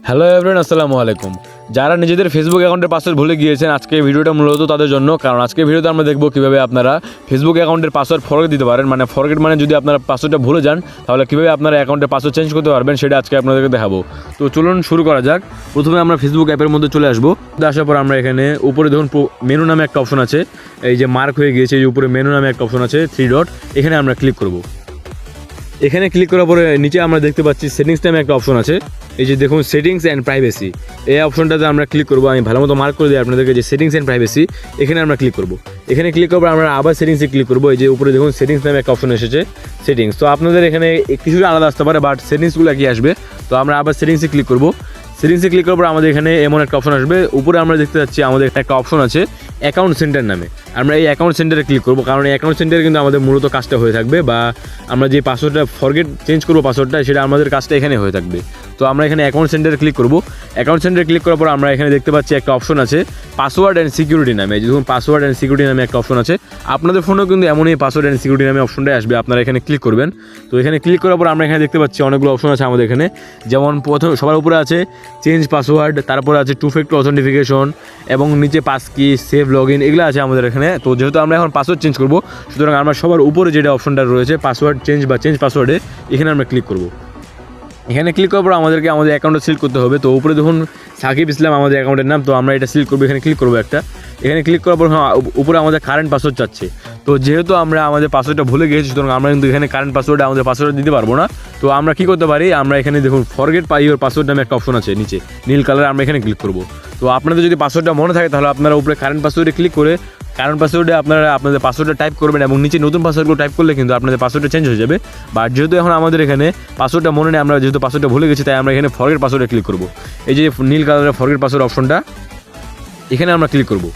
Hello everyone, আসসালামু আলাইকুম। যারা নিজেদের ফেসবুক অ্যাকাউন্টের পাসওয়ার্ড ভুলে গিয়েছেন, আজকে ভিডিওটা মূলত তাদের জন্য। কারণ আজকে ভিডিওতে আমরা দেখব কীভাবে আপনারা ফেসবুক অ্যাকাউন্টের পাসওয়ার্ড ফরগেট দিতে পারেন। মানে ফরগেট মানে যদি আপনারা পাসওয়ার্ডটা ভুলে যান, তাহলে কীভাবে আপনারা অ্যাকাউন্টের পাসওয়ার্ড চেঞ্জ করতে পারবেন সেটা আজকে আপনাদেরকে দেখাবো। তো চলুন শুরু করা যাক। প্রথমে আমরা ফেসবুক অ্যাপের মধ্যে চলে আসবো। আসার পর আমরা এখানে উপরে দেখুন মেনু নামে একটা অপশন আছে, এই যে মার্ক হয়ে গিয়েছে, এই উপরে মেনু নামে একটা অপশন আছে 3 ডট, এখানে আমরা ক্লিক করব। এখানে ক্লিক করার পরে নিচে আমরা দেখতে পাচ্ছি সেটিংস নামে একটা অপশন আছে, এই যে দেখুন সেটিংস অ্যান্ড প্রাইভেসি, এই অপশনটাতে আমরা ক্লিক করবো। আমি ভালো মতো মার্ক করে দিই আপনাদেরকে, যে সেটিংস অ্যান্ড প্রাইভেসি, এখানে আমরা ক্লিক করবো। এখানে ক্লিক করবো আমরা আবার সেটিংসে ক্লিক করবো। এই যে উপরে দেখুন সেটিংস নামে একটা অপশন এসেছে, সেটিংস। তো আপনাদের এখানে কিছুটা আলাদা আসতে পারে, বাট সেটিংসগুলো কি আসবে। তো আমরা আবার সেটিংসে ক্লিক করবো। সেটিংসে ক্লিক করার পর আমাদের এখানে এমন একটা অপশন আসবে, উপরে আমরা দেখতে পাচ্ছি আমাদের একটা অপশন আছে অ্যাকাউন্ট সেন্টার নামে। আমরা এই অ্যাকাউন্ট সেন্টারে ক্লিক করবো, কারণ এই অ্যাকাউন্ট সেন্টারে কিন্তু আমাদের মূলত কাজটা হয়ে থাকবে, বা আমরা যে পাসওয়ার্ডটা ফরগেট চেঞ্জ করবো পাসওয়ার্ডটা, সেটা আমাদের কাজটা এখানে হয়ে থাকবে। তো আমরা এখানে অ্যাকাউন্ট সেন্টারে ক্লিক করবো। অ্যাকাউন্ট সেন্টারে ক্লিক করার পর আমরা এখানে দেখতে পাচ্ছি একটা অপশন আছে পাসওয়ার্ড অ্যান্ড সিকিউরিটি নামে। দেখুন পাসওয়ার্ড অ্যান্ড সিকিউরিটি নামে একটা অপশন আছে। আপনাদের ফোনেও কিন্তু এমনই পাসওয়ার্ড অ্যান্ড সিকিউরিটি নামে অপশনটাই আসবে, আপনারা এখানে ক্লিক করবেন। তো এখানে ক্লিক করার পর আমরা এখানে দেখতে পাচ্ছি অনেকগুলো অপশন আছে আমাদের এখানে। যেমন প্রথম সবার উপরে আছে চেঞ্জ পাসওয়ার্ড, তারপরে আছে 2 ফ্যাক্টর অথেন্টিফিকেশন, এবং নিচে পাস কি, সেভ লগ ইন, এগুলো আছে আমাদের এখানে। তো যেহেতু আমরা এখন পাসওয়ার্ড চেঞ্জ করবো, সুতরাং আমরা সবার উপরে যেটা অপশনটা রয়েছে পাসওয়ার্ড চেঞ্জ বা চেঞ্জ পাসওয়ার্ডে, এখানে আমরা ক্লিক করবো। এখানে ক্লিক করার পর আমাদেরকে আমাদের অ্যাকাউন্টটা সিলেক্ট করতে হবে। তো উপরে দেখুন সাকিব ইসলাম আমাদের অ্যাকাউন্টের নাম, তো আমরা এটা সিলেক্ট করবো। এখানে ক্লিক করবো একটা, এখানে ক্লিক করার পর উপরে আমাদের কারেন্ট পাসওয়ার্ড চাচ্ছে। তো যেহেতু আমরা আমাদের পাসওয়ার্ডটা ভুলে গিয়েছি, সুতরাং আমরা কিন্তু এখানে কারেন্ট পাসওয়ার্ডে আমাদের পাসওয়ার্ড দিতে পারবো না। তো আমরা কী করতে পারি, আমরা এখানে দেখুন ফরগেট ইওর পাসওয়ার্ড নামে একটা অপশন আছে নিচে নীল কালার, আমরা এখানে ক্লিক করবো। তো আপনাদের যদি পাসওয়ার্ডটা মনে থাকে, তাহলে আপনারা উপরে কারেন্ট পাসওয়ার্ডে ক্লিক করে কারেন্ট পাসওয়ার্ডে আপনারা আপনাদের পাসওয়ার্ডটা টাইপ করবেন, এবং নিচে নতুন পাসওয়ার্ডগুলো টাইপ করলে কিন্তু আপনাদের পাসওয়ার্ডটা চেঞ্জ হয়ে যাবে। বাট যেহেতু এখন আমাদের এখানে পাসওয়ার্ডটা মনে নেই, আমরা যেহেতু পাসওয়ার্ডটা ভুলে গেছি, তাই আমরা এখানে ফরগেট পাসওয়ার্ডে ক্লিক করবো। এই যে নীল কালারের ফরগেট পাসওয়ার্ড অপশনটা, এখানে আমরা ক্লিক করবো।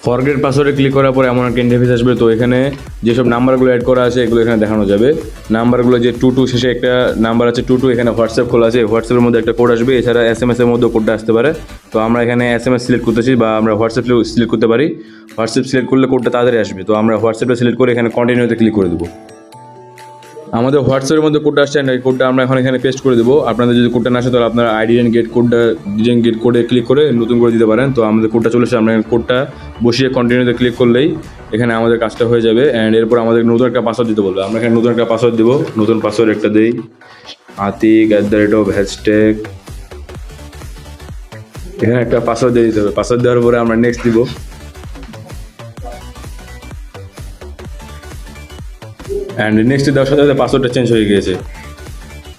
ফরগেট পাসওয়ার্ডে ক্লিক করার পর এমন একটা ইন্টারফেস আসবে। তো এখানে যেসব নাম্বারগুলো অ্যাড করা আছে এগুলো এখানে দেখানো যাবে। নাম্বারগুলো যে 22 শেষে একটা নাম্বার আছে 22, এখানে হোয়াটসঅ্যাপ খোলা আছে, হোয়াটসঅ্যাপের মধ্যে একটা কোড আসবে। এছাড়া SMS এর মধ্যেও কোডটা আসতে পারে। তো আমরা এখানে SMS সিলেক্ট করতেছি, বা আমরা হোয়াটসঅ্যাপ সিলেক্ট করতে পারি। হোয়াটসঅ্যাপ সিলেক্ট করলে কোডটা তাড়াতাড়ি আসবে। তো আমরা হোয়াটসঅ্যাপটা সিলেক্ট করে এখানে কন্টিনিউতে ক্লিক করে দেবো। আমাদের হোয়াটসঅ্যাপের মধ্যে কোডটা আসছে, এই কোডটা আমরা এখানে পেস্ট করে দেবো। আপনাদের যদি কোডটা না আসে, তাহলে আপনারা ডিডেন্ট গেট কোডে ক্লিক করে নতুন করে দিতে পারেন। তো আমাদের কোডটা চলে এসে আমরা কোডটা বসিয়ে কন্টিনিউতে ক্লিক করলেই এখানে আমাদের কাজটা হয়ে যাবে। অ্যান্ড এরপর আমাদের নতুন একটা পাসওয়ার্ড দিতে বলবে। আমরা এখানে নতুন একটা পাসওয়ার্ড দেবো। নতুন পাসওয়ার্ড একটা দিই, atik@hashtag, এখানে একটা পাসওয়ার্ড দিয়ে দিতে হবে। পাসওয়ার্ড দেওয়ার পরে আমরা নেক্সট দিব। অ্যান্ড নেক্সট দেওয়ার সাথে সাথে পাসওয়ার্ডটা চেঞ্জ হয়ে গিয়েছে।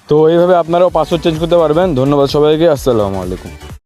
তো এইভাবে আপনারাও পাসওয়ার্ড চেঞ্জ করতে পারবেন। ধন্যবাদ সবাইকে, আসসালামু আলাইকুম।